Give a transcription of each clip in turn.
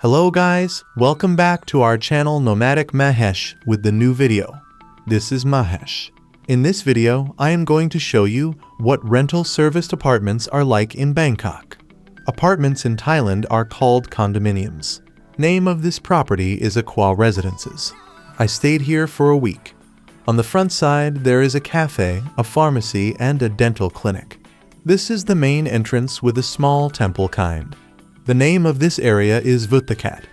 Hello guys, welcome back to our channel Nomadic Mahesh with the new video. This is Mahesh. In this video, I am going to show you what rental serviced apartments are like in Bangkok. Apartments in Thailand are called condominiums. Name of this property is Aqua Residences. I stayed here for a week. On the front side, there is a cafe, a pharmacy, and a dental clinic. This is the main entrance with a small temple kind. The name of this area is Vuttakat.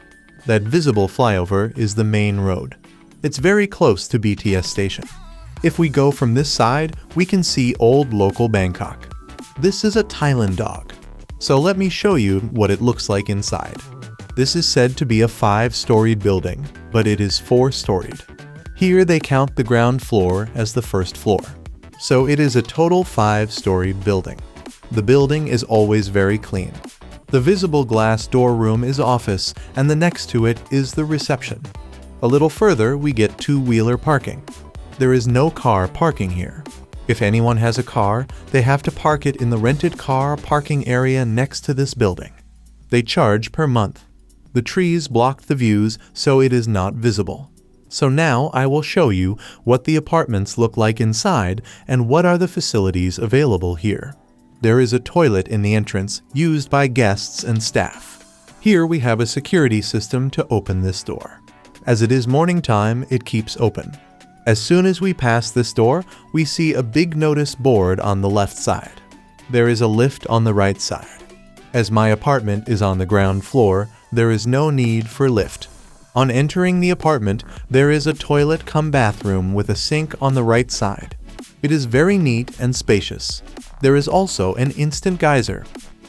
That visible flyover is the main road. It's very close to BTS station. If we go from this side, we can see old local Bangkok. This is a Thailand dog. So let me show you what it looks like inside. This is said to be a 5-storied building, but it is 4-storied. Here they count the ground floor as the first floor. So it is a total 5-storied building. The building is always very clean. The visible glass door room is office, and the next to it is the reception. A little further, we get two-wheeler parking. There is no car parking here. If anyone has a car, they have to park it in the rented car parking area next to this building. They charge per month. The trees block the views, so it is not visible. So now I will show you what the apartments look like inside and what are the facilities available here. There is a toilet in the entrance used by guests and staff. Here we have a security system to open this door. As it is morning time, it keeps open. As soon as we pass this door, we see a big notice board on the left side. There is a lift on the right side. As my apartment is on the ground floor, there is no need for lift. On entering the apartment, there is a toilet cum bathroom with a sink on the right side. It is very neat and spacious. There is also an instant geyser,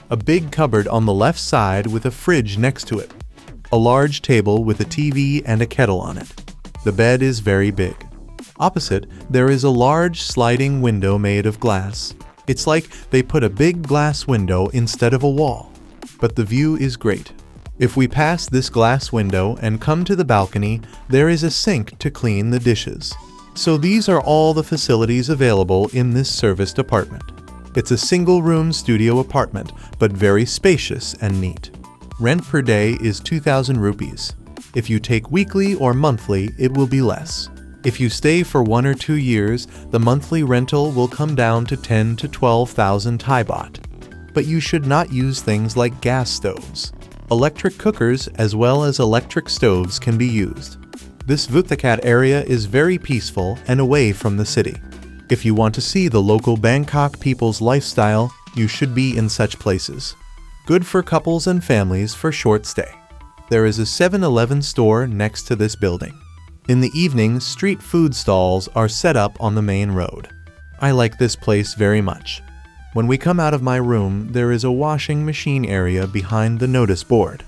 a big cupboard on the left side with a fridge next to it, a large table with a TV and a kettle on it. The bed is very big. Opposite, there is a large sliding window made of glass. It's like they put a big glass window instead of a wall, but the view is great. If we pass this glass window and come to the balcony, there is a sink to clean the dishes. So these are all the facilities available in this serviced apartment. It's a single-room studio apartment, but very spacious and neat. Rent per day is 2,000 rupees. If you take weekly or monthly, it will be less. If you stay for 1 or 2 years, the monthly rental will come down to 10 to 12,000 Thai baht. But you should not use things like gas stoves. Electric cookers as well as electric stoves can be used. This Vuttakat area is very peaceful and away from the city. If you want to see the local Bangkok people's lifestyle, you should be in such places. Good for couples and families for short stay. There is a 7-Eleven store next to this building. In the evening, street food stalls are set up on the main road. I like this place very much. When we come out of my room, there is a washing machine area behind the notice board.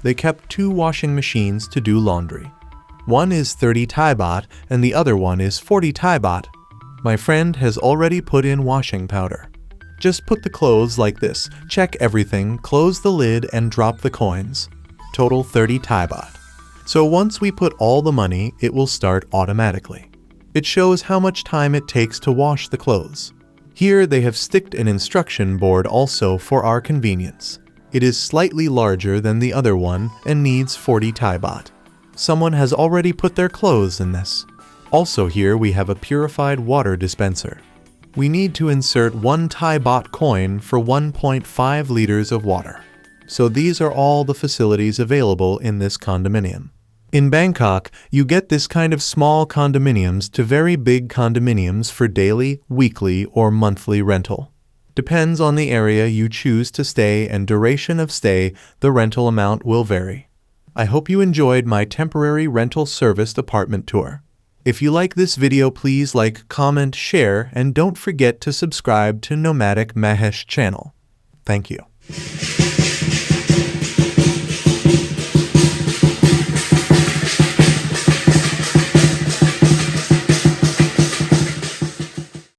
They kept 2 washing machines to do laundry. One is 30 Thai baht and the other one is 40 Thai baht. My friend has already put in washing powder. Just put the clothes like this, check everything, close the lid and drop the coins. Total 30 Thai baht. So once we put all the money, it will start automatically. It shows how much time it takes to wash the clothes. Here they have sticked an instruction board also for our convenience. It is slightly larger than the other one and needs 40 Thai baht. Someone has already put their clothes in this. Also here we have a purified water dispenser. We need to insert 1 Thai baht coin for 1.5 liters of water. So these are all the facilities available in this condominium. In Bangkok, you get this kind of small condominiums to very big condominiums for daily, weekly, or monthly rental. Depends on the area you choose to stay and duration of stay, the rental amount will vary. I hope you enjoyed my temporary rental serviced apartment tour. If you like this video, please like, comment, share, and don't forget to subscribe to Nomadic Mahesh channel. Thank you.